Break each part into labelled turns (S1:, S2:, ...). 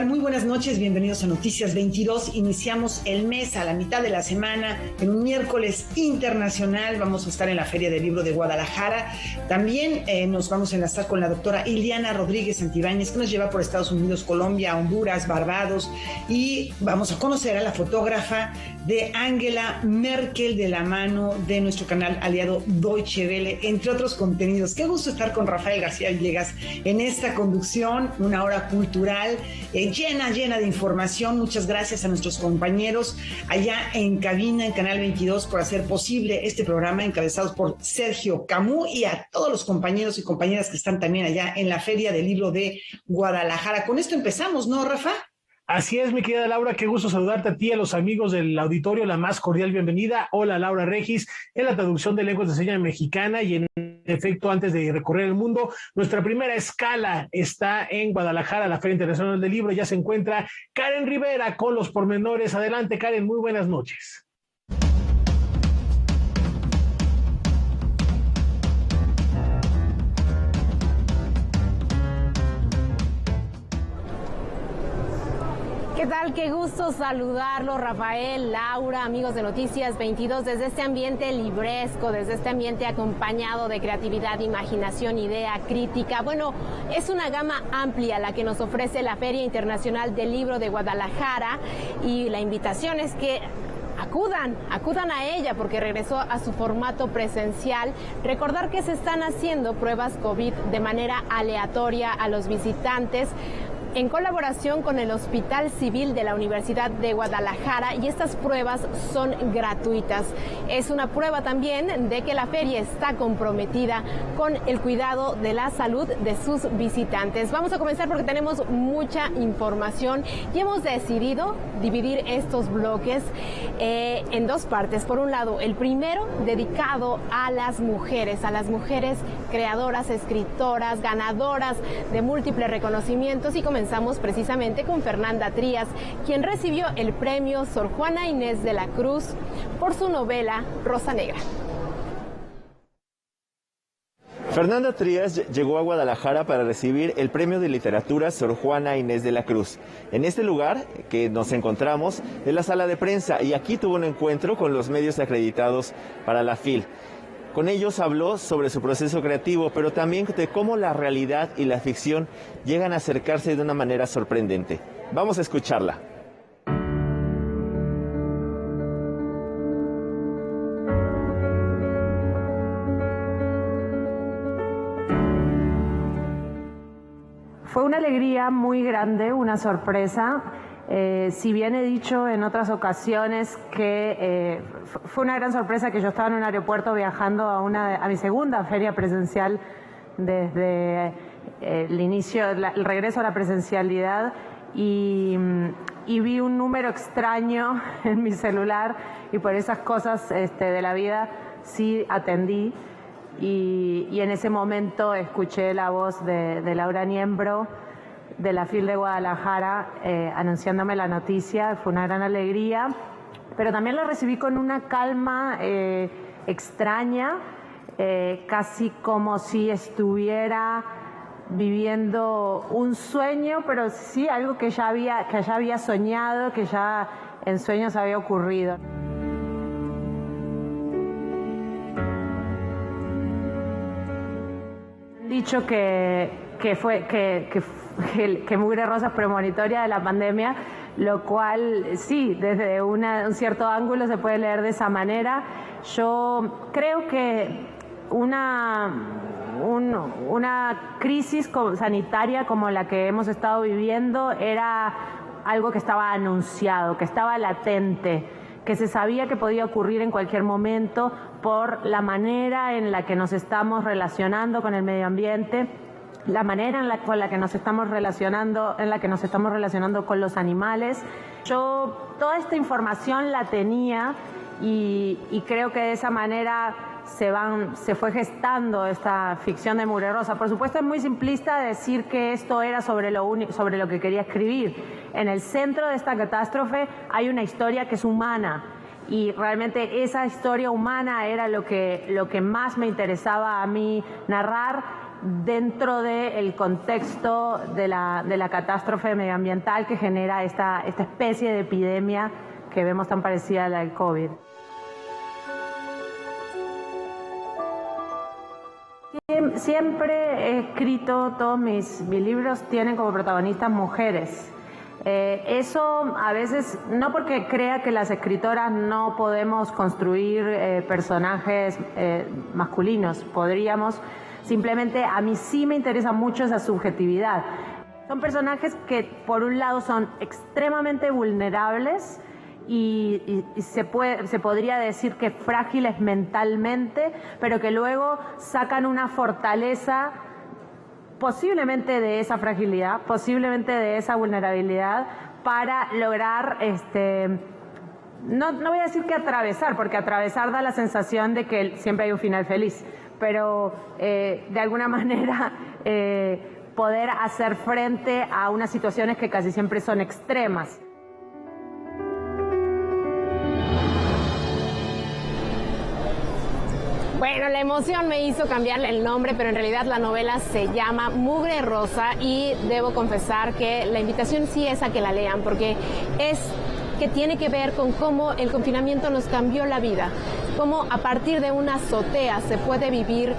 S1: tal? Muy buenas noches, bienvenidos a Noticias 22. Iniciamos el mes a la mitad de la semana, en un miércoles internacional. Vamos a estar en la Feria del Libro de Guadalajara. También nos vamos a enlazar con la doctora Iliana Rodríguez Santibáñez, que nos lleva por Estados Unidos, Colombia, Honduras, Barbados. Y vamos a conocer a la fotógrafa de Angela Merkel de la mano de nuestro canal aliado Deutsche Welle, entre otros contenidos. Qué gusto estar con Rafael García Villegas en esta conducción, una hora cultural llena de información. Muchas gracias a nuestros compañeros allá en cabina, en Canal 22, por hacer posible este programa, encabezados por Sergio Camus, y a todos los compañeros y compañeras que están también allá en la Feria del Libro de Guadalajara. Con esto empezamos, ¿no, Rafa?
S2: Así es, mi querida Laura, qué gusto saludarte a ti, a los amigos del auditorio, la más cordial bienvenida. Hola, Laura Regis, en la traducción de lenguas de señas mexicana, y en efecto, antes de recorrer el mundo, nuestra primera escala está en Guadalajara, la Feria Internacional del Libro. Ya se encuentra Karen Rivera con los pormenores. Adelante, Karen, muy buenas noches.
S3: ¿Qué tal? Qué gusto saludarlos, Rafael, Laura, amigos de Noticias 22, desde este ambiente libresco, desde este ambiente acompañado de creatividad, imaginación, idea, crítica. Bueno, es una gama amplia la que nos ofrece la Feria Internacional del Libro de Guadalajara, y la invitación es que acudan a ella porque regresó a su formato presencial. Recordar que se están haciendo pruebas COVID de manera aleatoria a los visitantes, en colaboración con el Hospital Civil de la Universidad de Guadalajara, y estas pruebas son gratuitas. Es una prueba también de que la feria está comprometida con el cuidado de la salud de sus visitantes. Vamos a comenzar porque tenemos mucha información y hemos decidido dividir estos bloques en dos partes. Por un lado, el primero dedicado a las mujeres creadoras, escritoras, ganadoras de múltiples reconocimientos, y comenzamos precisamente con Fernanda Trías, quien recibió el premio Sor Juana Inés de la Cruz por su novela Rosa Negra.
S4: Fernanda Trías llegó a Guadalajara para recibir el premio de literatura Sor Juana Inés de la Cruz. En este lugar que nos encontramos es la sala de prensa, y aquí tuvo un encuentro con los medios acreditados para la FIL. Con ellos habló sobre su proceso creativo, pero también de cómo la realidad y la ficción llegan a acercarse de una manera sorprendente. Vamos a escucharla.
S5: Fue una alegría muy grande, una sorpresa. Si bien he dicho en otras ocasiones que fue una gran sorpresa que yo estaba en un aeropuerto viajando a mi segunda feria presencial desde el regreso a la presencialidad, y vi un número extraño en mi celular, y por esas cosas de la vida sí atendí, y en ese momento escuché la voz de Laura Niembro de la FIL de Guadalajara anunciándome la noticia. Fue una gran alegría, pero también la recibí con una calma extraña, casi como si estuviera viviendo un sueño, pero sí algo que ya había soñado, que ya en sueños había ocurrido. Han dicho que Mugre Rosa es premonitoria de la pandemia, lo cual sí, desde un cierto ángulo se puede leer de esa manera. Yo creo que una crisis sanitaria como la que hemos estado viviendo era algo que estaba anunciado, que estaba latente, que se sabía que podía ocurrir en cualquier momento por la manera en la que nos estamos relacionando con el medio ambiente, la manera con la que nos estamos relacionando con los animales. Yo toda esta información la tenía, y creo que de esa manera se fue gestando esta ficción de Mugre Rosa. Por supuesto, es muy simplista decir que esto era sobre lo que quería escribir. En el centro de esta catástrofe hay una historia que es humana, y realmente esa historia humana era lo que más me interesaba a mí narrar. dentro del contexto de la catástrofe medioambiental que genera esta especie de epidemia que vemos tan parecida a la del COVID. Siempre he escrito, todos mis libros tienen como protagonistas mujeres. Eso a veces, no porque crea que las escritoras no podemos construir personajes masculinos, podríamos, simplemente a mí sí me interesa mucho esa subjetividad. Son personajes que por un lado son extremadamente vulnerables y se podría decir que frágiles mentalmente, pero que luego sacan una fortaleza posiblemente de esa fragilidad, posiblemente de esa vulnerabilidad para lograr, no voy a decir que atravesar, porque atravesar da la sensación de que siempre hay un final feliz, pero de alguna manera poder hacer frente a unas situaciones que casi siempre son extremas.
S3: Bueno, la emoción me hizo cambiarle el nombre, pero en realidad la novela se llama Mugre Rosa y debo confesar que la invitación sí es a que la lean, porque tiene que ver con cómo el confinamiento nos cambió la vida, cómo a partir de una azotea se puede vivir,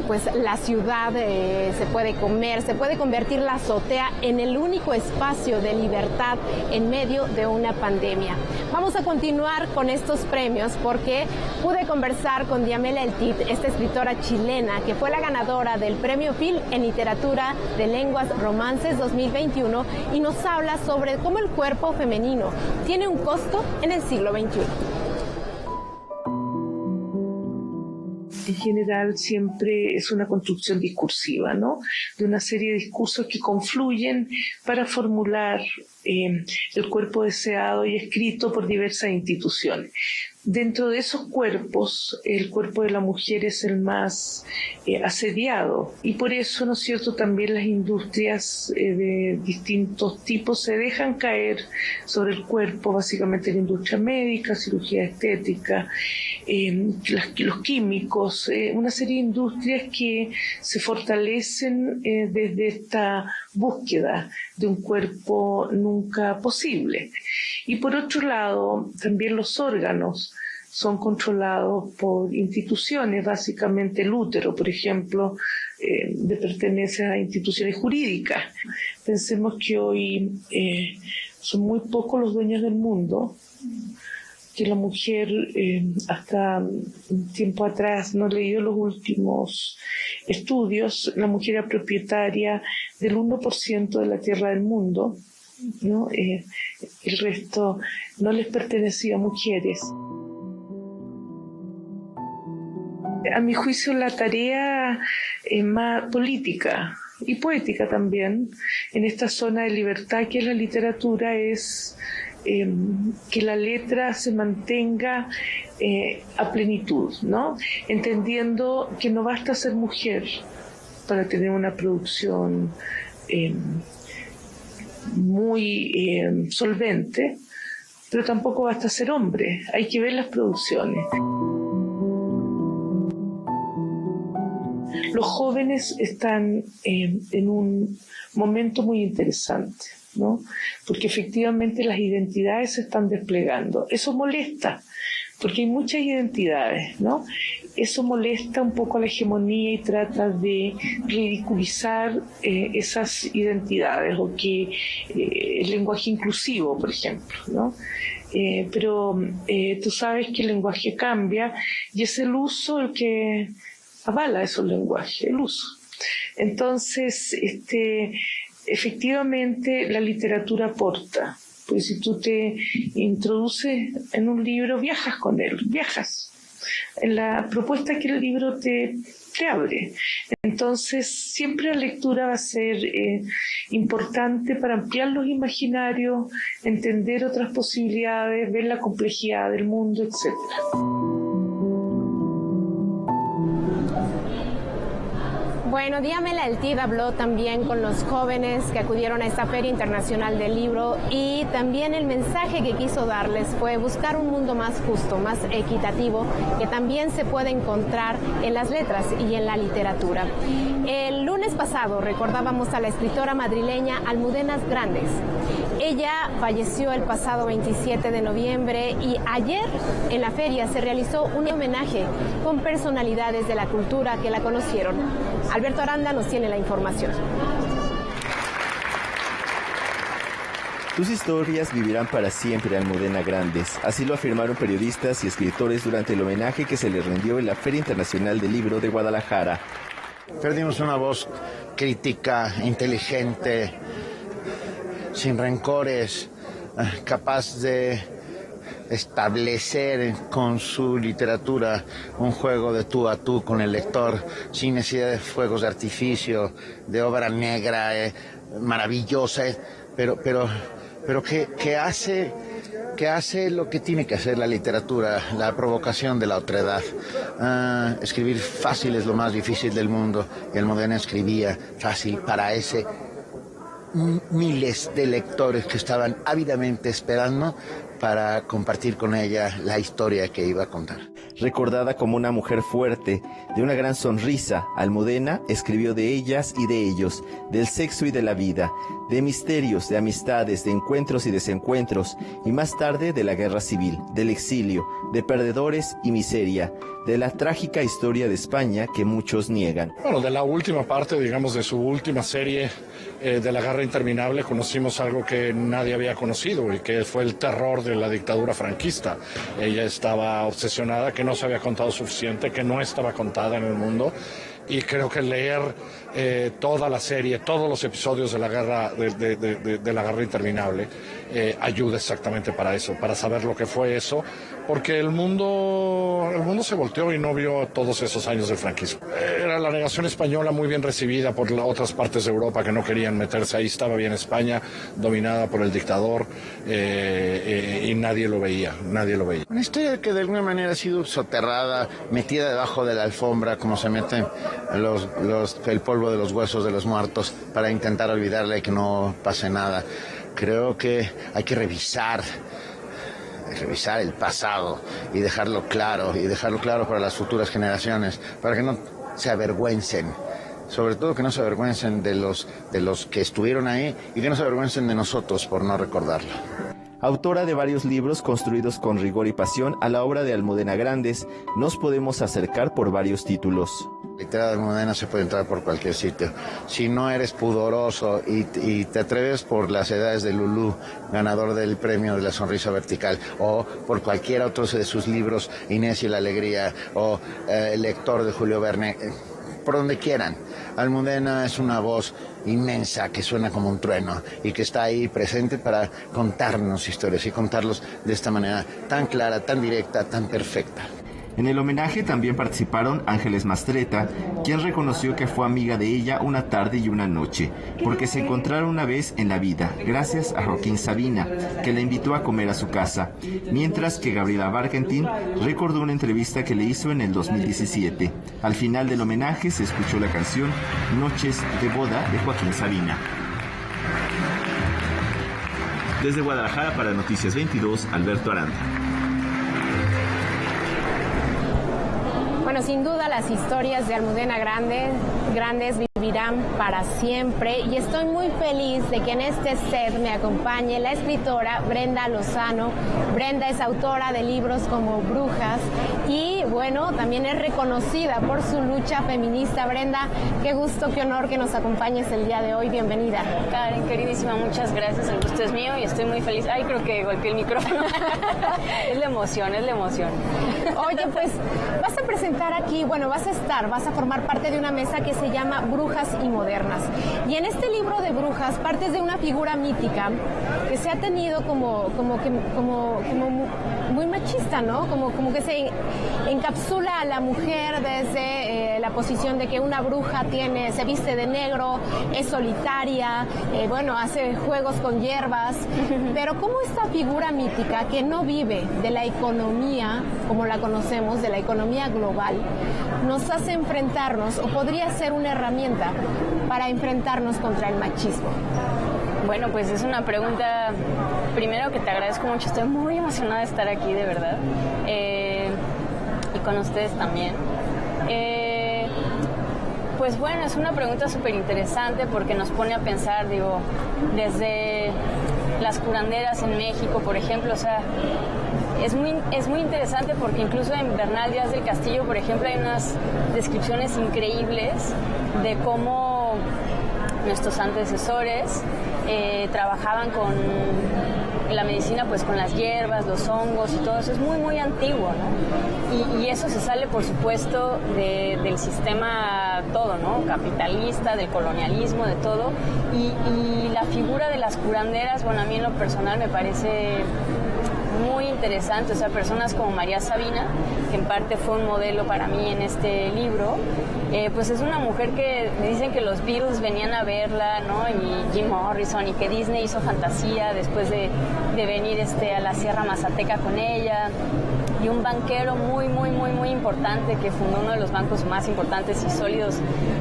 S3: pues la ciudad, se puede comer, se puede convertir la azotea en el único espacio de libertad en medio de una pandemia. Vamos a continuar con estos premios porque pude conversar con Diamela Eltit, esta escritora chilena que fue la ganadora del Premio Phil en Literatura de Lenguas Romances 2021 y nos habla sobre cómo el cuerpo femenino tiene un costo en el siglo XXI.
S6: En general siempre es una construcción discursiva, ¿no? De una serie de discursos que confluyen para formular el cuerpo deseado y escrito por diversas instituciones. Dentro de esos cuerpos, el cuerpo de la mujer es el más asediado y por eso, ¿no es cierto?, también las industrias de distintos tipos se dejan caer sobre el cuerpo, básicamente la industria médica, cirugía estética, los químicos, una serie de industrias que se fortalecen desde esta búsqueda de un cuerpo nunca posible. Y por otro lado, también los órganos son controlados por instituciones, básicamente el útero, por ejemplo, pertenece a instituciones jurídicas. Pensemos que hoy son muy pocos los dueños del mundo, que la mujer hasta un tiempo atrás, no he leído los últimos estudios, la mujer era propietaria del 1% de la tierra del mundo, ¿no? El resto no les pertenecía a mujeres. A mi juicio, la tarea más política y poética también en esta zona de libertad que es la literatura es que la letra se mantenga a plenitud, ¿no? Entendiendo que no basta ser mujer para tener una producción muy solvente, pero tampoco basta ser hombre, hay que ver las producciones. Los jóvenes están en un momento muy interesante, ¿no? Porque efectivamente las identidades se están desplegando. Eso molesta, porque hay muchas identidades, ¿no? Eso molesta un poco a la hegemonía y trata de ridiculizar esas identidades, o que el lenguaje inclusivo, por ejemplo, ¿no? Pero tú sabes que el lenguaje cambia y es el uso el que avala esos lenguajes, el uso. Entonces, efectivamente la literatura aporta, pues si tú te introduces en un libro, viajas con él, viajas en la propuesta que el libro te abre. Entonces, siempre la lectura va a ser importante para ampliar los imaginarios, entender otras posibilidades, ver la complejidad del mundo, etc.
S3: Bueno, Diamela El Cid habló también con los jóvenes que acudieron a esta Feria Internacional del Libro, y también el mensaje que quiso darles fue buscar un mundo más justo, más equitativo, que también se puede encontrar en las letras y en la literatura. El lunes pasado recordábamos a la escritora madrileña Almudena Grandes. Ella falleció el pasado 27 de noviembre y ayer en la feria se realizó un homenaje con personalidades de la cultura que la conocieron. Alberto Aranda nos tiene la información.
S4: Tus historias vivirán para siempre, Almudena Grandes. Así lo afirmaron periodistas y escritores durante el homenaje que se les rindió en la Feria Internacional del Libro de Guadalajara.
S7: Perdimos una voz crítica, inteligente, sin rencores, capaz de establecer con su literatura un juego de tú a tú con el lector, sin necesidad de fuegos de artificio, de obra negra, maravillosa, pero que hace lo que tiene que hacer la literatura, la provocación de la otredad. Escribir fácil es lo más difícil del mundo, y Almudena escribía fácil para ese miles de lectores que estaban ávidamente esperando para compartir con ella la historia que iba a contar.
S4: Recordada como una mujer fuerte, de una gran sonrisa, Almudena escribió de ellas y de ellos, del sexo y de la vida, de misterios, de amistades, de encuentros y desencuentros, y más tarde de la guerra civil, del exilio, de perdedores y miseria, de la trágica historia de España que muchos niegan.
S8: Bueno, de la última parte, digamos, de su última serie de la Guerra Interminable, conocimos algo que nadie había conocido, y que fue el terror de la dictadura franquista. Ella estaba obsesionada, que no se había contado suficiente, que no estaba contada en el mundo, y creo que leer toda la serie, todos los episodios de la guerra de la Guerra Interminable ayuda exactamente para eso, para saber lo que fue eso, porque el mundo se volteó y no vio todos esos años del franquismo. Era la negación española muy bien recibida por otras partes de Europa que no querían meterse ahí. Estaba bien España, dominada por el dictador, y nadie lo veía.
S7: Una historia que de alguna manera ha sido soterrada, metida debajo de la alfombra, como se mete el polvo de los huesos de los muertos para intentar olvidarla y que no pase nada. Creo que hay que revisar el pasado y dejarlo claro para las futuras generaciones, para que no se avergüencen, sobre todo que no se avergüencen de los que estuvieron ahí, y que no se avergüencen de nosotros por no recordarlo.
S4: Autora de varios libros construidos con rigor y pasión, a la obra de Almudena Grandes nos podemos acercar por varios títulos.
S7: La literatura de Almudena se puede entrar por cualquier sitio. Si no eres pudoroso y te atreves por Las edades de Lulú, ganador del premio de la sonrisa vertical, o por cualquier otro de sus libros, Inés y la alegría, o el lector de Julio Verne, por donde quieran. Almudena es una voz inmensa que suena como un trueno y que está ahí presente para contarnos historias, y contarlos de esta manera tan clara, tan directa, tan perfecta.
S4: En el homenaje también participaron Ángeles Mastretta, quien reconoció que fue amiga de ella una tarde y una noche, porque se encontraron una vez en la vida, gracias a Joaquín Sabina, que la invitó a comer a su casa, mientras que Gabriela Barkentin recordó una entrevista que le hizo en el 2017. Al final del homenaje se escuchó la canción Noches de Boda de Joaquín Sabina. Desde Guadalajara para Noticias 22, Alberto Aranda.
S3: Bueno, sin duda las historias de Almudena Grandes vivirán para siempre, y estoy muy feliz de que en este set me acompañe la escritora Brenda Lozano. Brenda es autora de libros como Brujas y, bueno, también es reconocida por su lucha feminista. Brenda, qué gusto, qué honor que nos acompañes el día de hoy. Bienvenida.
S9: Karen, queridísima, muchas gracias. El gusto es mío y estoy muy feliz. Ay, creo que golpeé el micrófono. Es la emoción.
S3: Oye, pues vas a presentar aquí, bueno, vas a formar parte de una mesa que se llama Brujas y Modernas. Y en este libro de Brujas partes de una figura mítica que se ha tenido como muy machista, ¿no? Como que se encapsula a la mujer desde la posición de que una bruja se viste de negro, es solitaria, hace juegos con hierbas, pero ¿cómo esta figura mítica que no vive de la economía como la conocemos, de la economía global, nos hace enfrentarnos, o podría ser una herramienta para enfrentarnos contra el machismo?
S9: Bueno, pues es una pregunta, primero que te agradezco mucho, estoy muy emocionada de estar aquí, de verdad, y con ustedes también. Pues bueno, es una pregunta súper interesante porque nos pone a pensar, desde las curanderas en México, por ejemplo, o sea, es muy interesante porque incluso en Bernal Díaz del Castillo, por ejemplo, hay unas descripciones increíbles de cómo nuestros antecesores trabajaban con la medicina, pues con las hierbas, los hongos y todo eso. Es muy, muy antiguo, ¿no? Y eso se sale, por supuesto, del sistema todo, ¿no? Capitalista, del colonialismo, de todo. Y la figura de las curanderas, bueno, a mí en lo personal me parece muy interesante, o sea, personas como María Sabina, que en parte fue un modelo para mí en este libro, pues es una mujer que dicen que los Beatles venían a verla, ¿no? Y Jim Morrison, y que Disney hizo fantasía después de venir a la Sierra Mazateca con ella, y un banquero muy, muy, muy, muy importante que fundó uno de los bancos más importantes y sólidos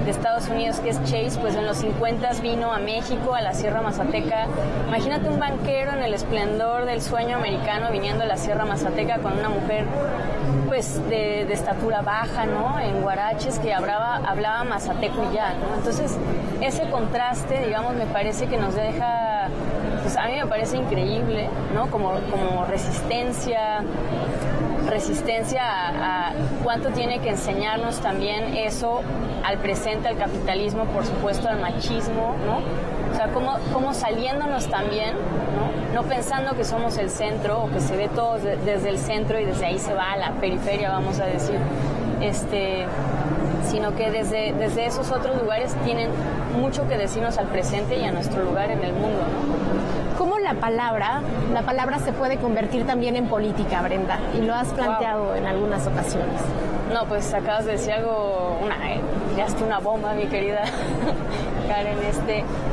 S9: de Estados Unidos, que es Chase, pues en los 50s vino a México, a la Sierra Mazateca. Imagínate un banquero en el esplendor del sueño americano viniendo a la Sierra Mazateca con una mujer pues de estatura baja, ¿no? En huaraches, que hablaba mazateco y ya, ¿no? Entonces, ese contraste, digamos, me parece que nos deja, pues a mí me parece increíble, ¿no? Como resistencia a cuánto tiene que enseñarnos también eso al presente, al capitalismo, por supuesto, al machismo, ¿no? O sea, como saliéndonos también, ¿no? No pensando que somos el centro o que se ve todo desde el centro y desde ahí se va a la periferia, vamos a decir, sino que desde esos otros lugares tienen mucho que decirnos al presente y a nuestro lugar en el mundo, ¿no?
S3: ¿Cómo la palabra se puede convertir también en política, Brenda? Y lo has planteado en algunas ocasiones.
S9: No, pues acabas de decir algo, tiraste una bomba, mi querida Karen.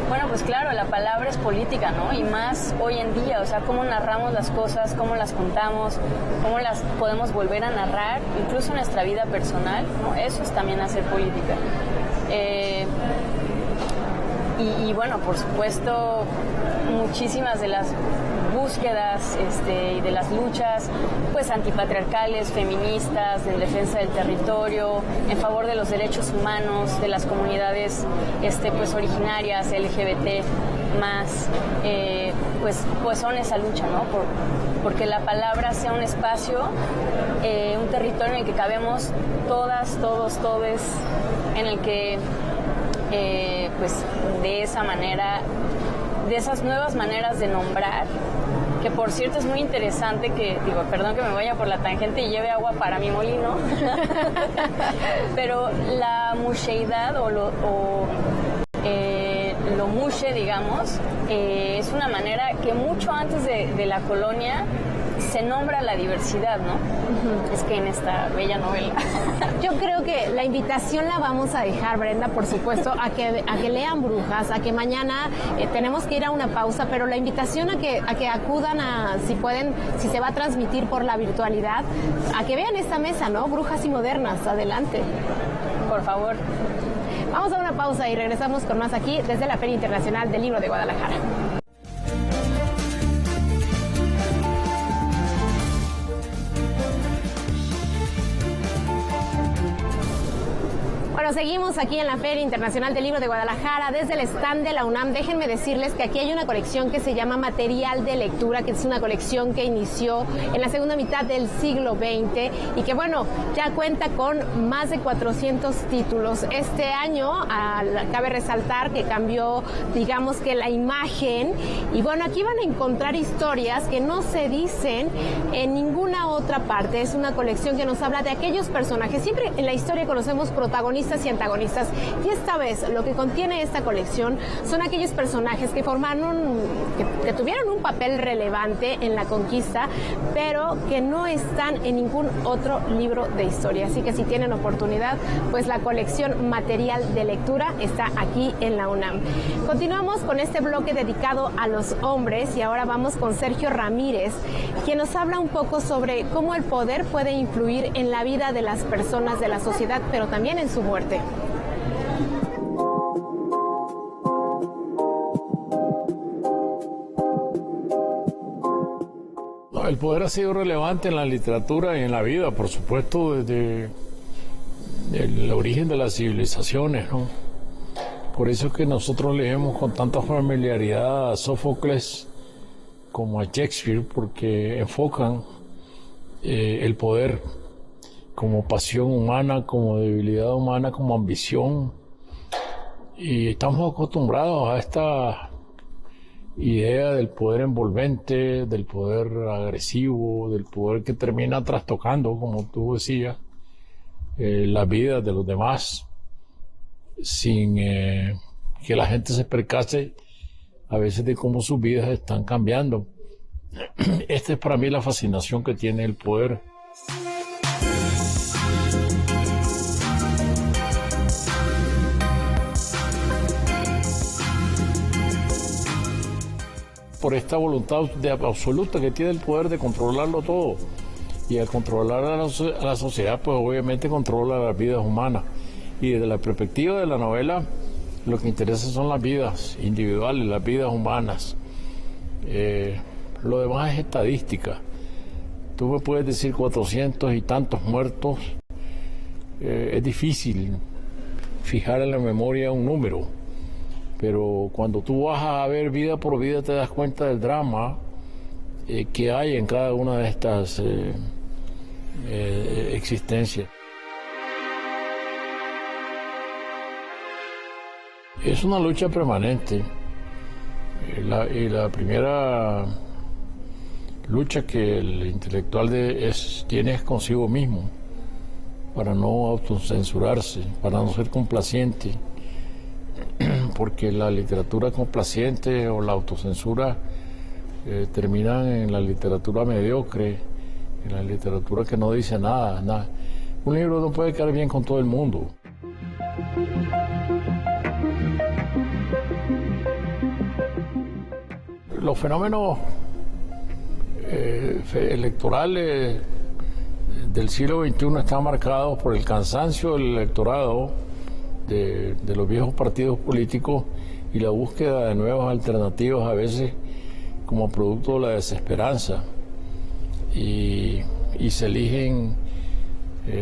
S9: Bueno, pues claro, la palabra es política, ¿no? Y más hoy en día, o sea, cómo narramos las cosas, cómo las contamos, cómo las podemos volver a narrar, incluso en nuestra vida personal, ¿no? Eso es también hacer política. Y bueno, por supuesto, muchísimas de las búsquedas y de las luchas pues antipatriarcales, feministas, en defensa del territorio, en favor de los derechos humanos, de las comunidades pues originarias, LGBT más, pues son esa lucha, ¿no? Porque la palabra sea un espacio, un territorio en el que cabemos todas, todos, todes, en el que pues de esa manera, de esas nuevas maneras de nombrar, que por cierto es muy interesante que, perdón que me vaya por la tangente y lleve agua para mi molino, pero la musheidad o lo mushe, digamos, es una manera que mucho antes de la colonia se nombra la diversidad, ¿no? Uh-huh. Es que en esta bella novela.
S3: Yo creo que la invitación la vamos a dejar, Brenda, por supuesto, a que lean Brujas, a que mañana tenemos que ir a una pausa, pero la invitación a que acudan si pueden, si se va a transmitir por la virtualidad, a que vean esta mesa, ¿no? Brujas y modernas, adelante.
S9: Por favor.
S3: Vamos a una pausa y regresamos con más aquí desde la Feria Internacional del Libro de Guadalajara. Bueno, seguimos aquí en la Feria Internacional del Libro de Guadalajara, desde el stand de la UNAM. Déjenme decirles que aquí hay una colección que se llama Material de Lectura, que es una colección que inició en la segunda mitad del siglo XX y que, bueno, ya cuenta con más de 400 títulos. Este año, cabe resaltar que cambió, digamos que la imagen, y bueno, aquí van a encontrar historias que no se dicen en ninguna otra parte. Es una colección que nos habla de aquellos personajes. Siempre en la historia conocemos protagonistas protagonistas y antagonistas. Y esta vez lo que contiene esta colección son aquellos personajes que que tuvieron un papel relevante en la conquista, pero que no están en ningún otro libro de historia. Así que si tienen oportunidad, pues la colección Material de Lectura está aquí en la UNAM. Continuamos con este bloque dedicado a los hombres y ahora vamos con Sergio Ramírez, quien nos habla un poco sobre cómo el poder puede influir en la vida de las personas de la sociedad, pero también en su muerte.
S10: El poder ha sido relevante en la literatura y en la vida, por supuesto, desde el origen de las civilizaciones, ¿no? Por eso es que nosotros leemos con tanta familiaridad a Sófocles como a Shakespeare, porque enfocan el poder como pasión humana, como debilidad humana, como ambición. Y estamos acostumbrados a esta idea del poder envolvente, del poder agresivo, del poder que termina trastocando, como tú decías, la vida de los demás, sin que la gente se percate a veces de cómo sus vidas están cambiando. Esta es para mí la fascinación que tiene el poder. Por esta voluntad absoluta que tiene el poder de controlarlo todo. Y al controlar a la sociedad, pues obviamente controla las vidas humanas. Y desde la perspectiva de la novela, lo que interesa son las vidas individuales, las vidas humanas. Lo demás es estadística. Tú me puedes decir 400 y tantos muertos. Es difícil fijar en la memoria un número. Pero cuando tú vas a ver vida por vida te das cuenta del drama que hay en cada una de estas existencias. Es una lucha permanente. Y la primera lucha que el intelectual tiene es consigo mismo, para no autocensurarse, para no ser complaciente. Porque la literatura complaciente o la autocensura terminan en la literatura mediocre, en la literatura que no dice nada. Un libro no puede quedar bien con todo el mundo. Los fenómenos electorales del siglo XXI están marcados por el cansancio del electorado, de los viejos partidos políticos y la búsqueda de nuevas alternativas, a veces como producto de la desesperanza. Y se eligen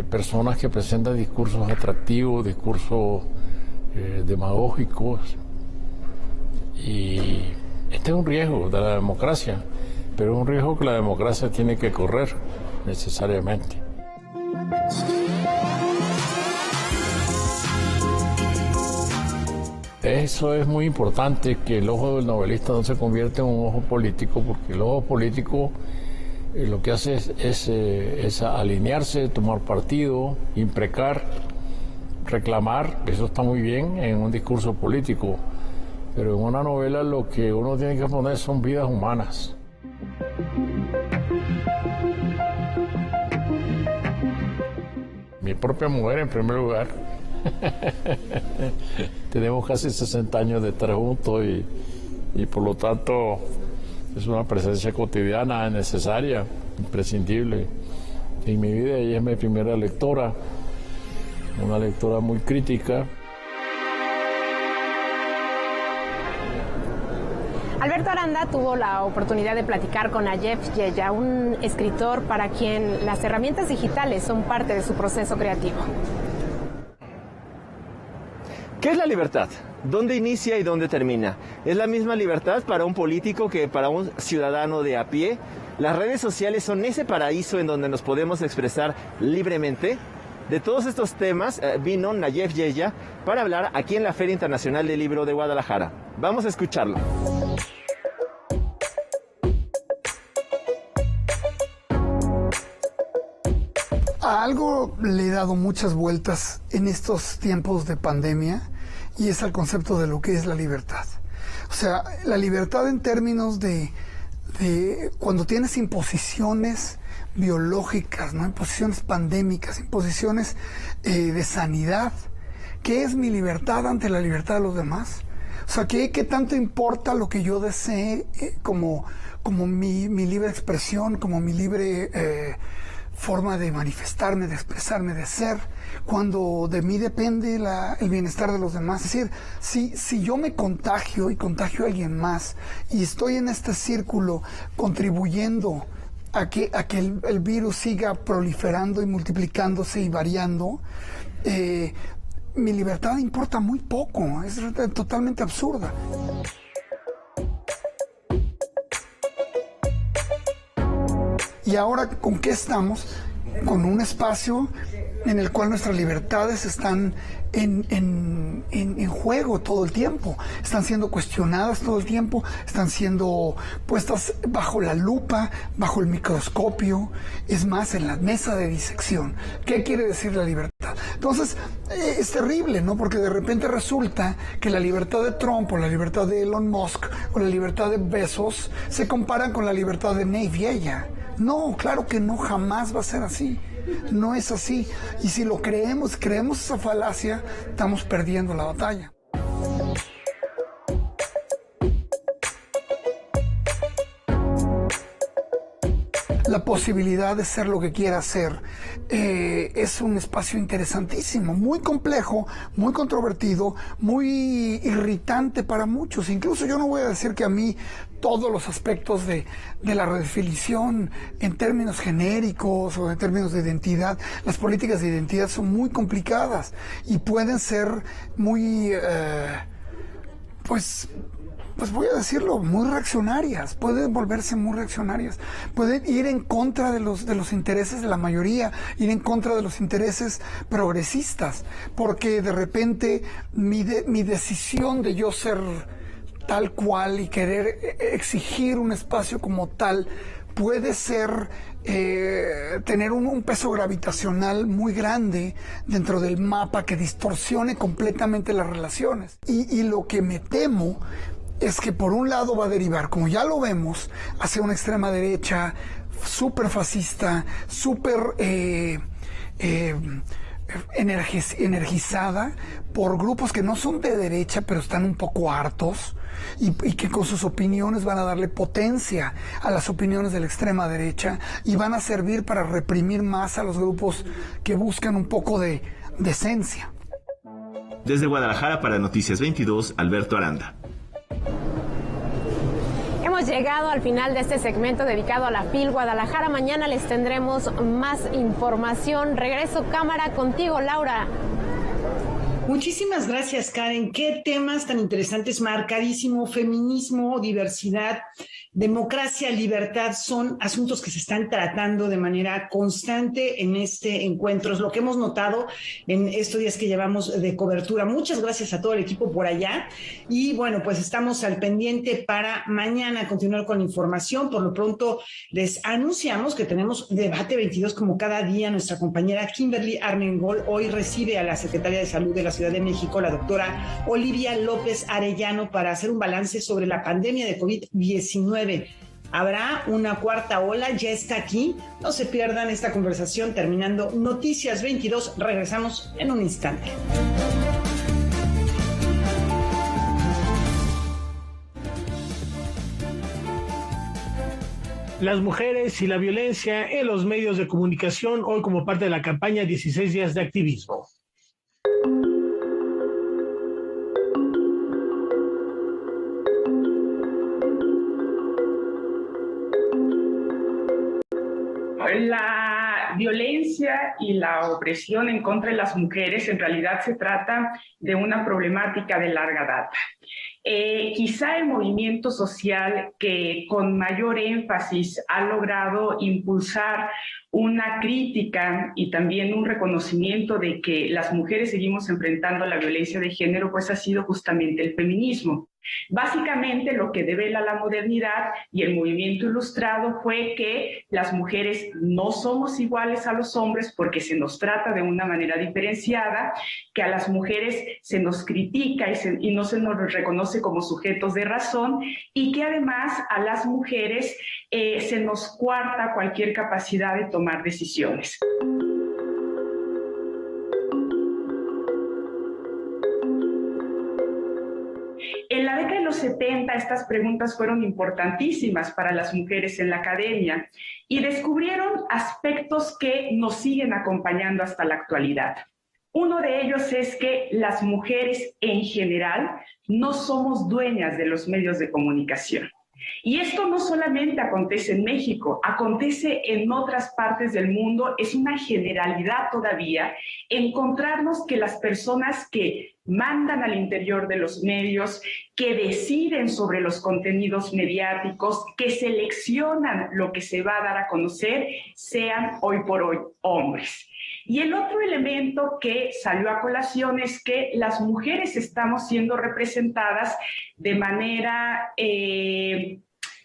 S10: personas que presentan discursos atractivos, discursos demagógicos. Y este es un riesgo de la democracia, pero es un riesgo que la democracia tiene que correr necesariamente. Eso es muy importante, que el ojo del novelista no se convierta en un ojo político, porque el ojo político lo que hace es alinearse, tomar partido, imprecar, reclamar. Eso está muy bien en un discurso político, pero en una novela lo que uno tiene que poner son vidas humanas. Mi propia mujer en primer lugar. Tenemos casi 60 años de estar juntos y por lo tanto es una presencia cotidiana, necesaria, imprescindible en mi vida. Ella es mi primera lectora, una lectora muy crítica.
S3: Alberto Aranda tuvo la oportunidad de platicar con Nayef Yehia, un escritor para quien las herramientas digitales son parte de su proceso creativo.
S4: ¿Qué es la libertad? ¿Dónde inicia y dónde termina? ¿Es la misma libertad para un político que para un ciudadano de a pie? ¿Las redes sociales son ese paraíso en donde nos podemos expresar libremente? De todos estos temas vino Nayef Yehia para hablar aquí en la Feria Internacional del Libro de Guadalajara. Vamos a escucharlo.
S11: A algo le he dado muchas vueltas en estos tiempos de pandemia y es al concepto de lo que es la libertad. O sea, la libertad en términos de cuando tienes imposiciones biológicas, ¿no? Imposiciones pandémicas, imposiciones de sanidad. ¿Qué es mi libertad ante la libertad de los demás? O sea, ¿qué tanto importa lo que yo desee como mi libre expresión, como mi libre forma de manifestarme, de expresarme, de ser, cuando de mí depende el bienestar de los demás? Es decir, si yo me contagio y contagio a alguien más y estoy en este círculo contribuyendo a que el virus siga proliferando y multiplicándose y variando, mi libertad importa muy poco, es totalmente absurda. Y ahora, ¿con qué estamos? Con un espacio en el cual nuestras libertades están en juego todo el tiempo, están siendo cuestionadas todo el tiempo, están siendo puestas bajo la lupa, bajo el microscopio, es más, en la mesa de disección. ¿Qué quiere decir la libertad? Entonces, es terrible, ¿no? Porque de repente resulta que la libertad de Trump o la libertad de Elon Musk o la libertad de Bezos se comparan con la libertad de Ney Viella. No, claro que no, jamás va a ser así. No es así. Y si lo creemos esa falacia, estamos perdiendo la batalla. La posibilidad de ser lo que quiera ser es un espacio interesantísimo, muy complejo, muy controvertido, muy irritante para muchos. Incluso yo no voy a decir que a mí todos los aspectos de la redefinición en términos genéricos o en términos de identidad, las políticas de identidad son muy complicadas y pueden ser muy, pues voy a decirlo, muy reaccionarias, pueden volverse muy reaccionarias, pueden ir en contra de los intereses de la mayoría, ir en contra de los intereses progresistas, porque de repente mi decisión de yo ser tal cual y querer exigir un espacio como tal puede ser tener un peso gravitacional muy grande dentro del mapa que distorsione completamente las relaciones. Y lo que me temo es que por un lado va a derivar, como ya lo vemos, hacia una extrema derecha súper fascista, súper energizada por grupos que no son de derecha, pero están un poco hartos y que con sus opiniones van a darle potencia a las opiniones de la extrema derecha y van a servir para reprimir más a los grupos que buscan un poco de decencia.
S4: Desde Guadalajara para Noticias 22, Alberto Aranda.
S3: Hemos llegado al final de este segmento dedicado a la FIL Guadalajara. Mañana les tendremos más información. Regreso cámara contigo, Laura.
S1: Muchísimas gracias, Karen. Qué temas tan interesantes, marcadísimo, feminismo, diversidad, democracia, libertad, son asuntos que se están tratando de manera constante en este encuentro. Es lo que hemos notado en estos días que llevamos de cobertura. Muchas gracias a todo el equipo por allá. Y bueno, pues estamos al pendiente para mañana continuar con la información. Por lo pronto les anunciamos que tenemos Debate 22 como cada día. Nuestra compañera Kimberly Armengol hoy recibe a la Secretaria de Salud de la Ciudad de México, la doctora Olivia López Arellano, para hacer un balance sobre la pandemia de COVID-19. ¿Habrá una cuarta ola? Ya está aquí. No se pierdan esta conversación terminando Noticias 22. Regresamos en un instante.
S2: Las mujeres y la violencia en los medios de comunicación, hoy como parte de la campaña 16 días de activismo.
S12: La violencia y la opresión en contra de las mujeres en realidad se trata de una problemática de larga data. Quizá el movimiento social que con mayor énfasis ha logrado impulsar una crítica y también un reconocimiento de que las mujeres seguimos enfrentando la violencia de género, pues ha sido justamente el feminismo. Básicamente lo que devela la modernidad y el movimiento ilustrado fue que las mujeres no somos iguales a los hombres porque se nos trata de una manera diferenciada, que a las mujeres se nos critica y no se nos reconoce como sujetos de razón, y que además a las mujeres se nos coarta cualquier capacidad de tomar decisiones. En la década de los 70 estas preguntas fueron importantísimas para las mujeres en la academia y descubrieron aspectos que nos siguen acompañando hasta la actualidad. Uno de ellos es que las mujeres en general no somos dueñas de los medios de comunicación. Y esto no solamente acontece en México, acontece en otras partes del mundo. Es una generalidad todavía encontrarnos que las personas que mandan al interior de los medios, que deciden sobre los contenidos mediáticos, que seleccionan lo que se va a dar a conocer, sean hoy por hoy hombres. Y el otro elemento que salió a colación es que las mujeres estamos siendo representadas de manera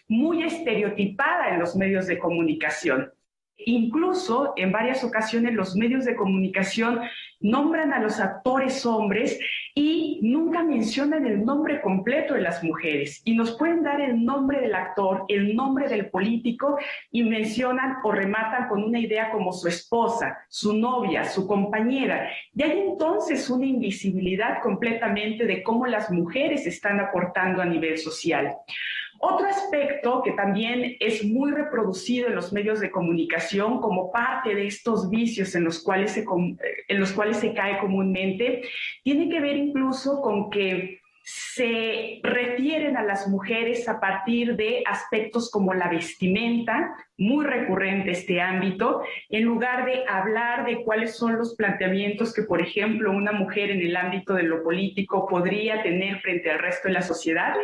S12: muy estereotipada en los medios de comunicación. Incluso en varias ocasiones los medios de comunicación nombran a los actores hombres y nunca mencionan el nombre completo de las mujeres, y nos pueden dar el nombre del actor, el nombre del político, y mencionan o rematan con una idea como su esposa, su novia, su compañera, y hay entonces una invisibilidad completamente de cómo las mujeres están aportando a nivel social. Otro aspecto que también es muy reproducido en los medios de comunicación como parte de estos vicios en los cuales se cae comúnmente, tiene que ver incluso con que se refieren a las mujeres a partir de aspectos como la vestimenta, muy recurrente este ámbito, en lugar de hablar de cuáles son los planteamientos que, por ejemplo, una mujer en el ámbito de lo político podría tener frente al resto de la sociedad.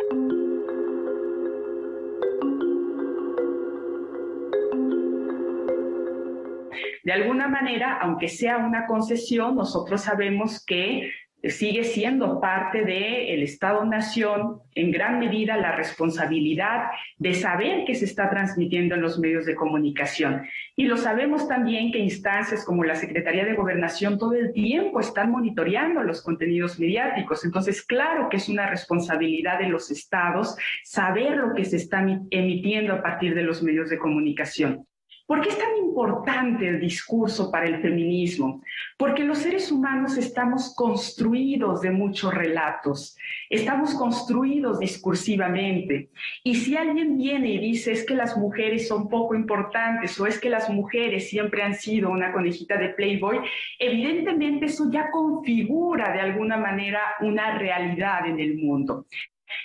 S12: De alguna manera, aunque sea una concesión, nosotros sabemos que sigue siendo parte del Estado-Nación, en gran medida, la responsabilidad de saber qué se está transmitiendo en los medios de comunicación. Y lo sabemos también que instancias como la Secretaría de Gobernación todo el tiempo están monitoreando los contenidos mediáticos. Entonces, claro que es una responsabilidad de los estados saber lo que se está emitiendo a partir de los medios de comunicación. ¿Por qué es tan importante el discurso para el feminismo? Porque los seres humanos estamos construidos de muchos relatos, estamos construidos discursivamente. Y si alguien viene y dice es que las mujeres son poco importantes o es que las mujeres siempre han sido una conejita de Playboy, evidentemente eso ya configura de alguna manera una realidad en el mundo.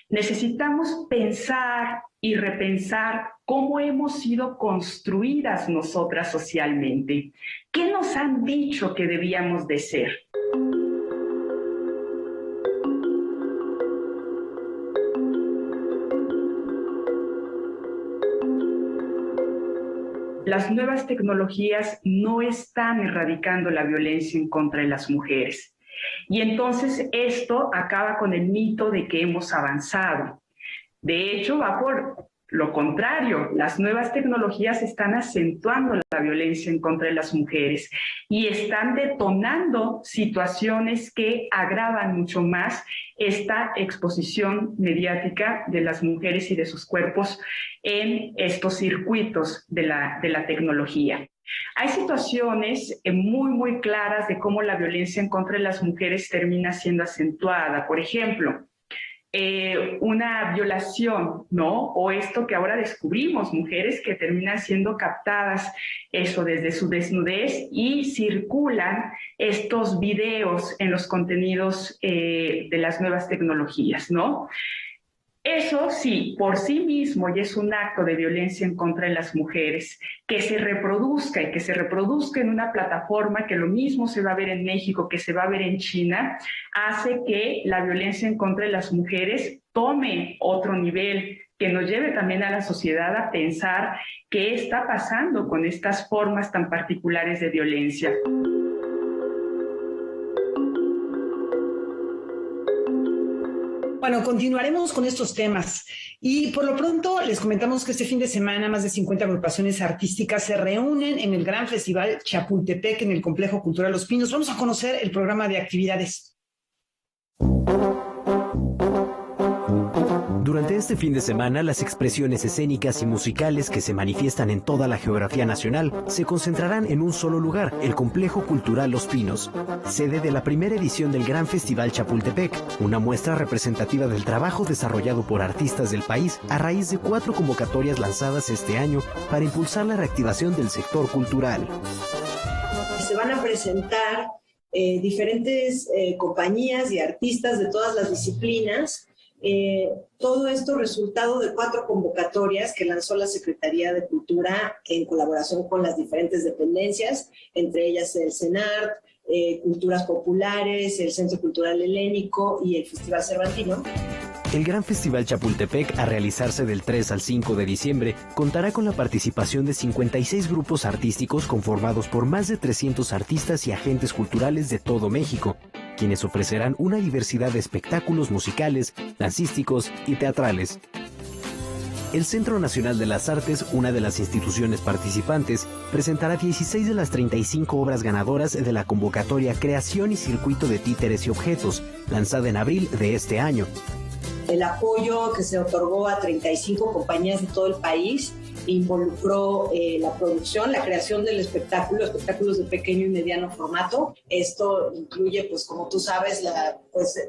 S12: Necesitamos pensar y repensar cómo hemos sido construidas nosotras socialmente. ¿Qué nos han dicho que debíamos de ser? Las nuevas tecnologías no están erradicando la violencia en contra de las mujeres. Y entonces esto acaba con el mito de que hemos avanzado. De hecho, va por lo contrario. Las nuevas tecnologías están acentuando la violencia en contra de las mujeres y están detonando situaciones que agravan mucho más esta exposición mediática de las mujeres y de sus cuerpos en estos circuitos de la tecnología. Hay situaciones muy, muy claras de cómo la violencia en contra de las mujeres termina siendo acentuada. Por ejemplo, una violación, ¿no? O esto que ahora descubrimos, mujeres que terminan siendo captadas, eso desde su desnudez, y circulan estos videos en los contenidos de las nuevas tecnologías, ¿no? Eso sí, por sí mismo ya es un acto de violencia en contra de las mujeres, que se reproduzca y que se reproduzca en una plataforma que lo mismo se va a ver en México, que se va a ver en China, hace que la violencia en contra de las mujeres tome otro nivel, que nos lleve también a la sociedad a pensar qué está pasando con estas formas tan particulares de violencia.
S1: Bueno, continuaremos con estos temas y por lo pronto les comentamos que este fin de semana más de 50 agrupaciones artísticas se reúnen en el Gran Festival Chapultepec en el Complejo Cultural Los Pinos. Vamos a conocer el programa de actividades.
S13: Durante este fin de semana, las expresiones escénicas y musicales que se manifiestan en toda la geografía nacional se concentrarán en un solo lugar, el Complejo Cultural Los Pinos, sede de la primera edición del Gran Festival Chapultepec, una muestra representativa del trabajo desarrollado por artistas del país a raíz de 4 convocatorias lanzadas este año para impulsar la reactivación del sector cultural.
S14: Se van a presentar diferentes compañías y artistas de todas las disciplinas. Todo esto resultado de 4 convocatorias que lanzó la Secretaría de Cultura en colaboración con las diferentes dependencias, entre ellas el CENART, Culturas Populares, el Centro Cultural Helénico y el Festival Cervantino.
S13: El Gran Festival Chapultepec, a realizarse del 3 al 5 de diciembre, contará con la participación de 56 grupos artísticos conformados por más de 300 artistas y agentes culturales de todo México, quienes ofrecerán una diversidad de espectáculos musicales, dancísticos y teatrales. El Centro Nacional de las Artes, una de las instituciones participantes, presentará 16 de las 35 obras ganadoras de la convocatoria Creación y Circuito de Títeres y Objetos, lanzada en abril de este año.
S14: El apoyo que se otorgó a 35 compañías de todo el país involucró la producción, la creación del espectáculos de pequeño y mediano formato. Esto incluye, pues como tú sabes,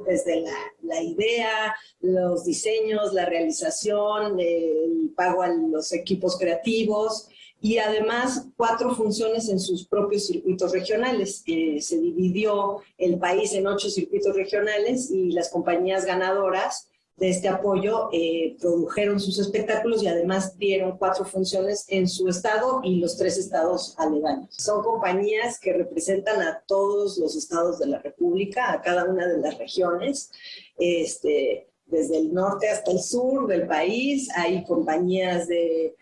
S14: desde la idea, los diseños, la realización, el pago a los equipos creativos y además 4 funciones en sus propios circuitos regionales. Se dividió el país en 8 circuitos regionales y las compañías ganadoras de este apoyo produjeron sus espectáculos y además dieron 4 funciones en su estado y los 3 estados aledaños. Son compañías que representan a todos los estados de la República, a cada una de las regiones, desde el norte hasta el sur del país. Hay compañías de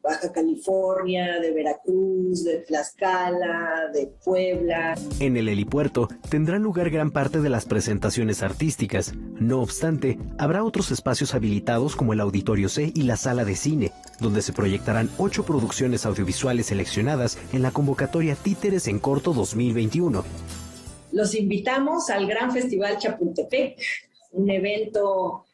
S14: Baja California, de Veracruz, de Tlaxcala, de Puebla.
S13: En el helipuerto tendrán lugar gran parte de las presentaciones artísticas. No obstante, habrá otros espacios habilitados como el Auditorio C y la Sala de Cine, donde se proyectarán 8 producciones audiovisuales seleccionadas en la convocatoria Títeres en Corto 2021.
S14: Los invitamos al Gran Festival Chapultepec, un evento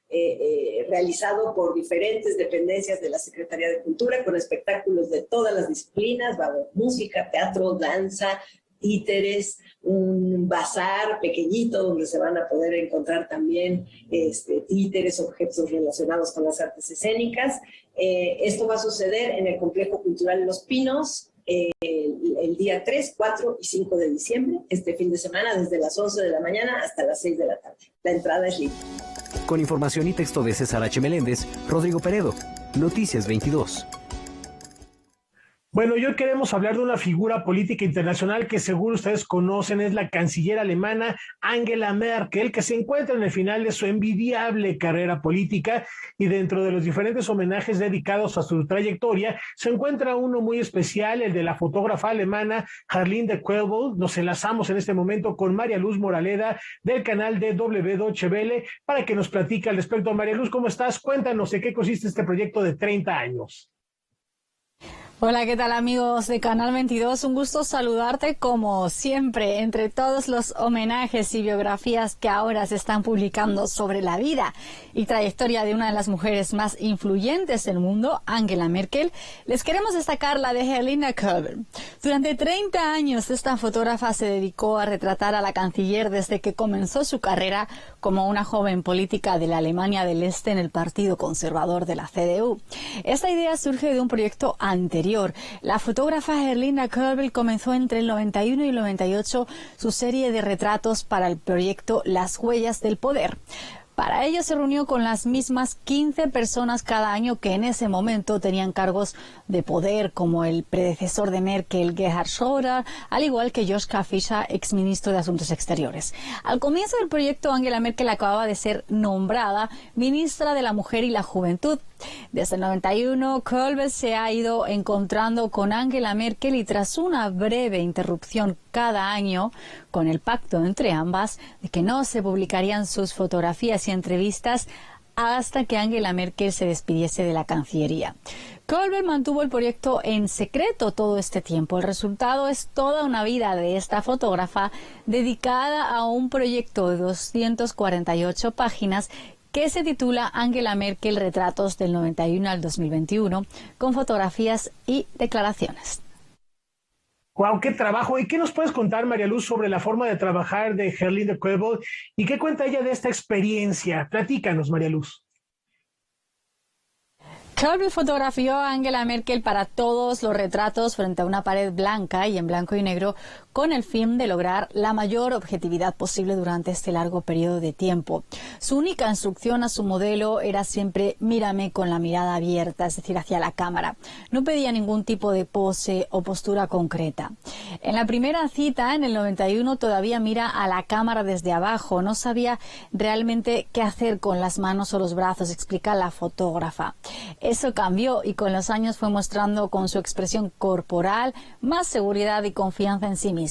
S14: realizado por diferentes dependencias de la Secretaría de Cultura, con espectáculos de todas las disciplinas. Va a haber música, teatro, danza, títeres, un bazar pequeñito donde se van a poder encontrar también títeres, objetos relacionados con las artes escénicas. Esto va a suceder en el Complejo Cultural Los Pinos el día 3, 4 y 5 de diciembre, este fin de semana, desde las 11 de la mañana hasta las 6 de la tarde. La entrada es libre.
S13: Con información y texto de César H. Meléndez, Rodrigo Peredo, Noticias 22.
S2: Bueno, hoy queremos hablar de una figura política internacional que seguro ustedes conocen, es la canciller alemana Angela Merkel, que se encuentra en el final de su envidiable carrera política, y dentro de los diferentes homenajes dedicados a su trayectoria se encuentra uno muy especial, el de la fotógrafa alemana Harlene de Quellbold. Nos enlazamos en este momento con María Luz Moraleda del canal de Deutsche Welle para que nos platique al respecto. María Luz, ¿cómo estás? Cuéntanos de qué consiste este proyecto de 30 años.
S15: Hola, ¿qué tal amigos de Canal 22? Un gusto saludarte como siempre entre todos los homenajes y biografías que ahora se están publicando sobre la vida y trayectoria de una de las mujeres más influyentes del mundo, Angela Merkel. Les queremos destacar la de Harlene de Quellbold. Durante 30 años esta fotógrafa se dedicó a retratar a la canciller desde que comenzó su carrera como una joven política de la Alemania del Este en el Partido Conservador de la CDU. Esta idea surge de un proyecto anterior. La fotógrafa Harlene de Quellbold comenzó entre el 91 y el 98 su serie de retratos para el proyecto Las Huellas del Poder. Para ello se reunió con las mismas 15 personas cada año que en ese momento tenían cargos de poder, como el predecesor de Merkel, Gerhard Schröder, al igual que Joschka Fischer, exministro de Asuntos Exteriores. Al comienzo del proyecto, Angela Merkel acababa de ser nombrada ministra de la Mujer y la Juventud. Desde el 91, Kölbel se ha ido encontrando con Angela Merkel y tras una breve interrupción cada año, con el pacto entre ambas de que no se publicarían sus fotografías y entrevistas hasta que Angela Merkel se despidiese de la Cancillería. Kölbel mantuvo el proyecto en secreto todo este tiempo. El resultado es toda una vida de esta fotógrafa dedicada a un proyecto de 248 páginas que se titula Angela Merkel, retratos del 91 al 2021, con fotografías y declaraciones.
S2: ¡Wow! ¡Qué trabajo! ¿Y qué nos puedes contar, María Luz, sobre la forma de trabajar de Gerlinde Kölbel? ¿Y qué cuenta ella de esta experiencia? Platícanos, María Luz.
S15: Kölbel fotografió a Angela Merkel para todos los retratos frente a una pared blanca y en blanco y negro con el fin de lograr la mayor objetividad posible durante este largo periodo de tiempo. Su única instrucción a su modelo era siempre mírame con la mirada abierta, es decir, hacia la cámara. No pedía ningún tipo de pose o postura concreta. En la primera cita, en el 91, todavía mira a la cámara desde abajo. No sabía realmente qué hacer con las manos o los brazos, explica la fotógrafa. Eso cambió y con los años fue mostrando con su expresión corporal más seguridad y confianza en sí misma.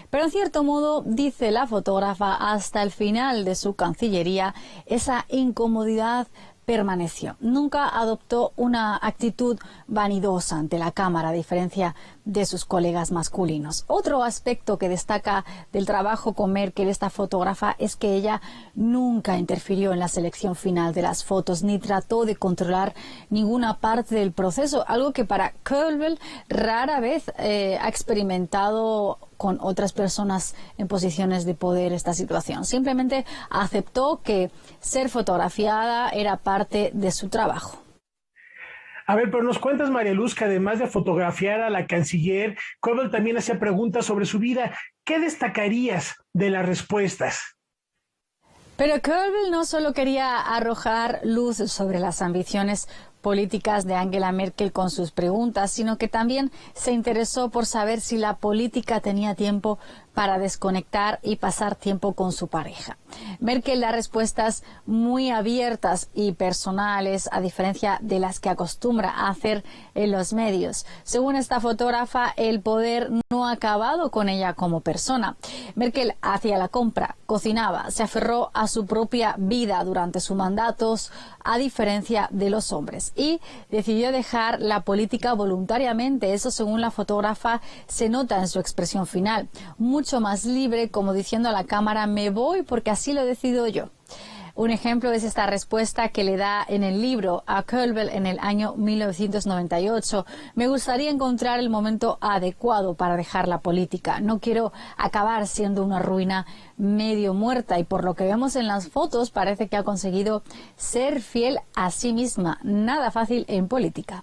S15: Pero en cierto modo, dice la fotógrafa, hasta el final de su cancillería, esa incomodidad permaneció. Nunca adoptó una actitud vanidosa ante la cámara, a diferencia de sus colegas masculinos. Otro aspecto que destaca del trabajo con Merkel, esta fotógrafa, es que ella nunca interfirió en la selección final de las fotos, ni trató de controlar ninguna parte del proceso, algo que para Kölbel rara vez ha experimentado con otras personas en posiciones de poder esta situación. Simplemente aceptó que ser fotografiada era parte de su trabajo.
S2: A ver, pero nos cuentas, María Luz, que además de fotografiar a la canciller, Kölbel también hacía preguntas sobre su vida. ¿Qué destacarías de las respuestas?
S15: Pero Kölbel no solo quería arrojar luz sobre las ambiciones políticas de Angela Merkel con sus preguntas, sino que también se interesó por saber si la política tenía tiempo para desconectar y pasar tiempo con su pareja. Merkel da respuestas muy abiertas y personales, a diferencia de las que acostumbra a hacer en los medios. Según esta fotógrafa, el poder no ha acabado con ella como persona. Merkel hacía la compra, cocinaba, se aferró a su propia vida durante sus mandatos, a diferencia de los hombres, y decidió dejar la política voluntariamente. Eso, según la fotógrafa, se nota en su expresión final. Mucho más libre, como diciendo a la cámara, me voy porque así lo decido yo. Un ejemplo es esta respuesta que le da en el libro a Kölbel en el año 1998. Me gustaría encontrar el momento adecuado para dejar la política. No quiero acabar siendo una ruina medio muerta, y por lo que vemos en las fotos parece que ha conseguido ser fiel a sí misma. Nada fácil en política.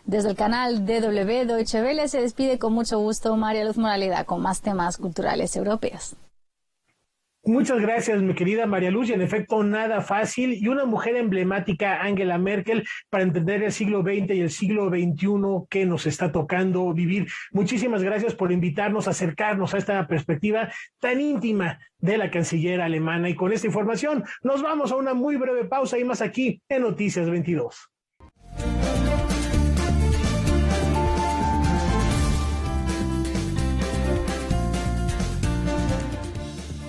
S15: Desde el canal DW Deutsche Welle se despide con mucho gusto María Luz Moraleda con más temas culturales europeos.
S2: Muchas gracias, mi querida María Luz, y en efecto nada fácil, y una mujer emblemática, Angela Merkel, para entender el siglo XX y el siglo XXI que nos está tocando vivir. Muchísimas gracias por invitarnos a acercarnos a esta perspectiva tan íntima de la canciller alemana, y con esta información nos vamos a una muy breve pausa y más aquí en Noticias 22.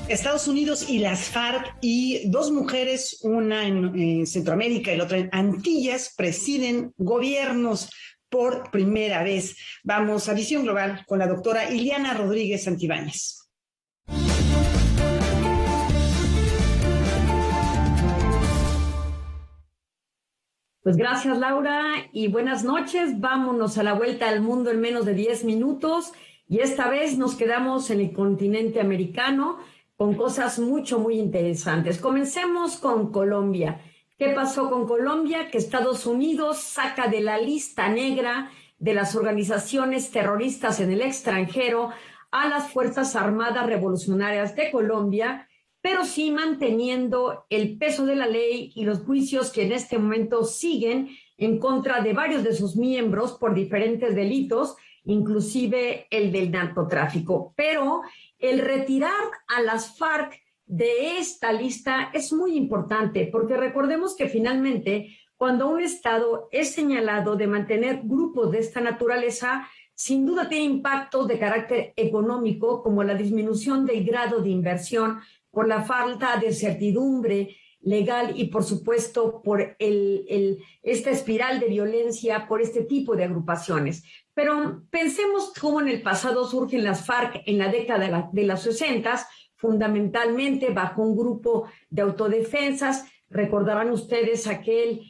S1: Estados Unidos y las FARC y dos mujeres, una en Centroamérica y la otra en Antillas, presiden gobiernos por primera vez. Vamos a Visión Global con la doctora Iliana Rodríguez Santibáñez.
S16: Pues gracias, Laura, y buenas noches. Vámonos a la vuelta al mundo en menos de 10 minutos, y esta vez nos quedamos en el continente americano con cosas muy interesantes. Comencemos con Colombia. ¿Qué pasó con Colombia? Que Estados Unidos saca de la lista negra de las organizaciones terroristas en el extranjero a las Fuerzas Armadas Revolucionarias de Colombia, pero sí manteniendo el peso de la ley y los juicios que en este momento siguen en contra de varios de sus miembros por diferentes delitos, inclusive el del narcotráfico. Pero el retirar a las FARC de esta lista es muy importante, porque recordemos que finalmente cuando un Estado es señalado de mantener grupos de esta naturaleza, sin duda tiene impactos de carácter económico, como la disminución del grado de inversión por la falta de certidumbre legal y, por supuesto, por esta espiral de violencia por este tipo de agrupaciones. Pero pensemos cómo en el pasado surgen las FARC en la década de los 60, fundamentalmente bajo un grupo de autodefensas. Recordarán ustedes aquel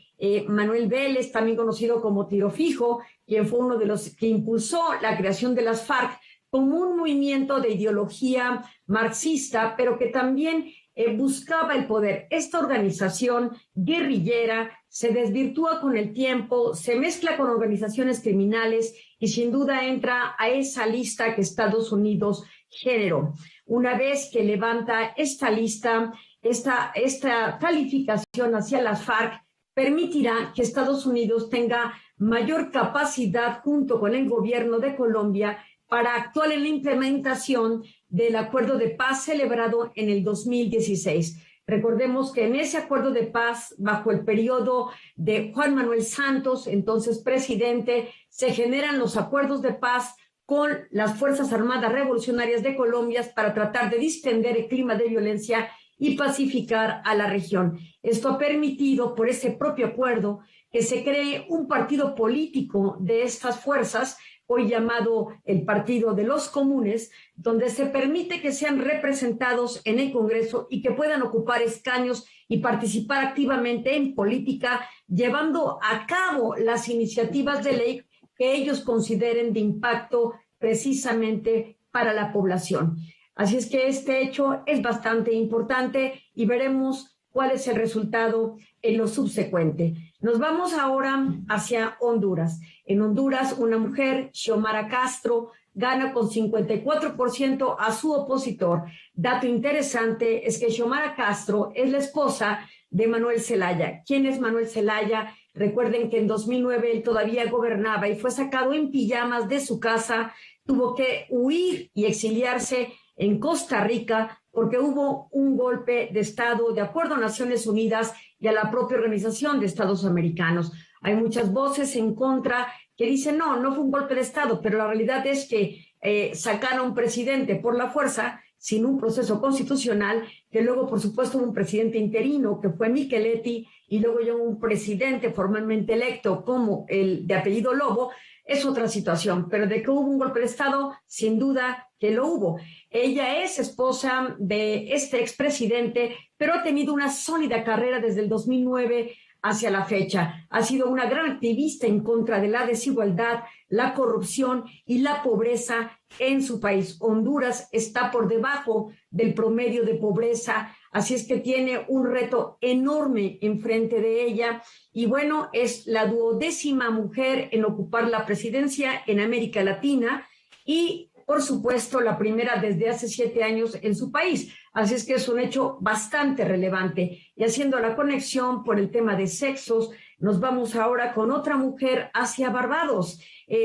S16: Manuel Vélez, también conocido como Tiro Fijo, quien fue uno de los que impulsó la creación de las FARC como un movimiento de ideología marxista, pero que también buscaba el poder. Esta organización guerrillera se desvirtúa con el tiempo, se mezcla con organizaciones criminales y sin duda entra a esa lista que Estados Unidos generó. Una vez que levanta esta lista, esta calificación hacia las FARC permitirá que Estados Unidos tenga mayor capacidad junto con el gobierno de Colombia para actuar en la implementación del acuerdo de paz celebrado en el 2016. Recordemos que en ese acuerdo de paz, bajo el periodo de Juan Manuel Santos, entonces presidente, se generan los acuerdos de paz con las Fuerzas Armadas Revolucionarias de Colombia para tratar de distender el clima de violencia y pacificar a la región. Esto ha permitido, por ese propio acuerdo, que se cree un partido político de estas fuerzas, hoy llamado el Partido de los Comunes, donde se permite que sean representados en el Congreso y que puedan ocupar escaños y participar activamente en política, llevando a cabo las iniciativas de ley que ellos consideren de impacto precisamente para la población. Así es que este hecho es bastante importante y veremos cuál es el resultado en lo subsecuente. Nos vamos ahora hacia Honduras. En Honduras, una mujer, Xiomara Castro, gana con 54% a su opositor. Dato interesante es que Xiomara Castro es la esposa de Manuel Zelaya. ¿Quién es Manuel Zelaya? Recuerden que en 2009 él todavía gobernaba y fue sacado en pijamas de su casa, tuvo que huir y exiliarse en Costa Rica porque hubo un golpe de Estado de acuerdo a Naciones Unidas y a la propia Organización de Estados Americanos. Hay muchas voces en contra que dicen no fue un golpe de Estado, pero la realidad es que sacaron a un presidente por la fuerza sin un proceso constitucional, que luego por supuesto hubo un presidente interino que fue Micheletti y luego ya un presidente formalmente electo como el de apellido Lobo. Es otra situación, pero de que hubo un golpe de Estado, sin duda que lo hubo. Ella es esposa de este expresidente, pero ha tenido una sólida carrera desde el 2009 hacia la fecha. Ha sido una gran activista en contra de la desigualdad, la corrupción y la pobreza en su país. Honduras está por debajo del promedio de pobreza, así es que tiene un reto enorme enfrente de ella. Y bueno, es la 12ª mujer en ocupar la presidencia en América Latina y, por supuesto, la primera desde hace 7 años en su país. Así es que es un hecho bastante relevante. Y haciendo la conexión por el tema de sexos, nos vamos ahora con otra mujer hacia Barbados.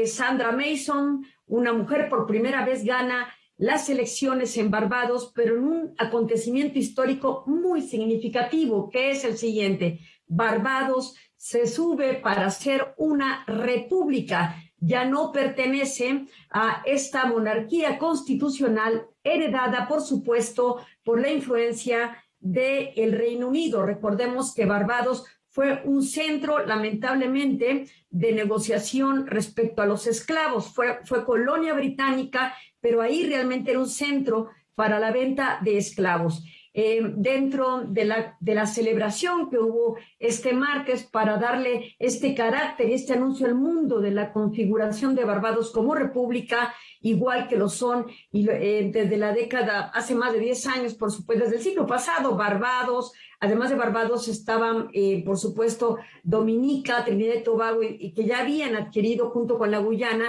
S16: Sandra Mason, una mujer por primera vez gana las elecciones en Barbados, pero en un acontecimiento histórico muy significativo, que es el siguiente. Barbados se sube para ser una república. Ya no pertenece a esta monarquía constitucional heredada, por supuesto, por la influencia del Reino Unido. Recordemos que Barbados fue un centro, lamentablemente, de negociación respecto a los esclavos. Fue colonia británica, pero ahí realmente era un centro para la venta de esclavos. Dentro de la celebración que hubo este martes para darle este carácter y este anuncio al mundo de la configuración de Barbados como república, igual que lo son desde la década, hace más de 10 años, por supuesto, desde el siglo pasado, Barbados. Además de Barbados estaban, por supuesto, Dominica, Trinidad y Tobago, y que ya habían adquirido junto con la Guyana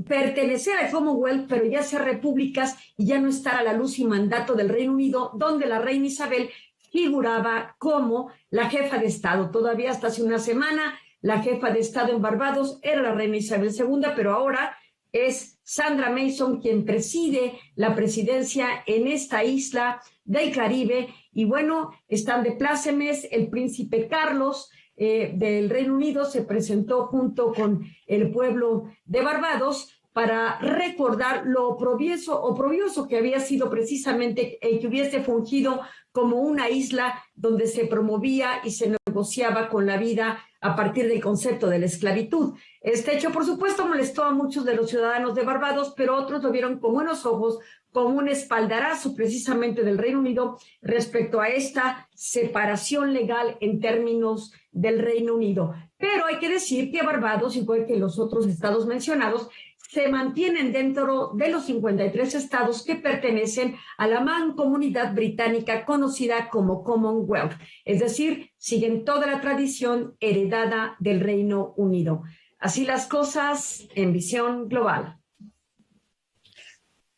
S16: pertenecer al Commonwealth, pero ya ser repúblicas y ya no estar a la luz y mandato del Reino Unido, donde la reina Isabel figuraba como la jefa de Estado. Todavía hasta hace una semana, la jefa de Estado en Barbados era la reina Isabel II, pero ahora es Sandra Mason quien preside la presidencia en esta isla del Caribe. Y bueno, están de plácemes. El príncipe Carlos del Reino Unido se presentó junto con el pueblo de Barbados para recordar lo oprobioso que había sido precisamente que hubiese fungido como una isla donde se promovía y se negociaba con la vida a partir del concepto de la esclavitud. Este hecho, por supuesto, molestó a muchos de los ciudadanos de Barbados, pero otros lo vieron con buenos ojos, como un espaldarazo precisamente del Reino Unido respecto a esta separación legal en términos del Reino Unido. Pero hay que decir que Barbados, igual que los otros estados mencionados, se mantienen dentro de los 53 estados que pertenecen a la mancomunidad británica conocida como Commonwealth, es decir, siguen toda la tradición heredada del Reino Unido. Así las cosas en visión global.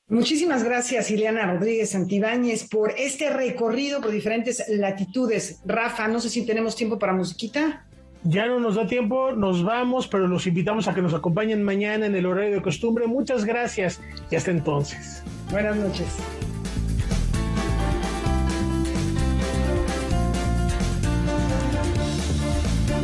S1: Muchísimas gracias, Ileana Rodríguez Santibáñez, por este recorrido por diferentes latitudes. Rafa, no sé si tenemos tiempo para musiquita.
S2: Ya no nos da tiempo, nos vamos, pero los invitamos a que nos acompañen mañana en el horario de costumbre. Muchas gracias y hasta entonces.
S1: Buenas noches.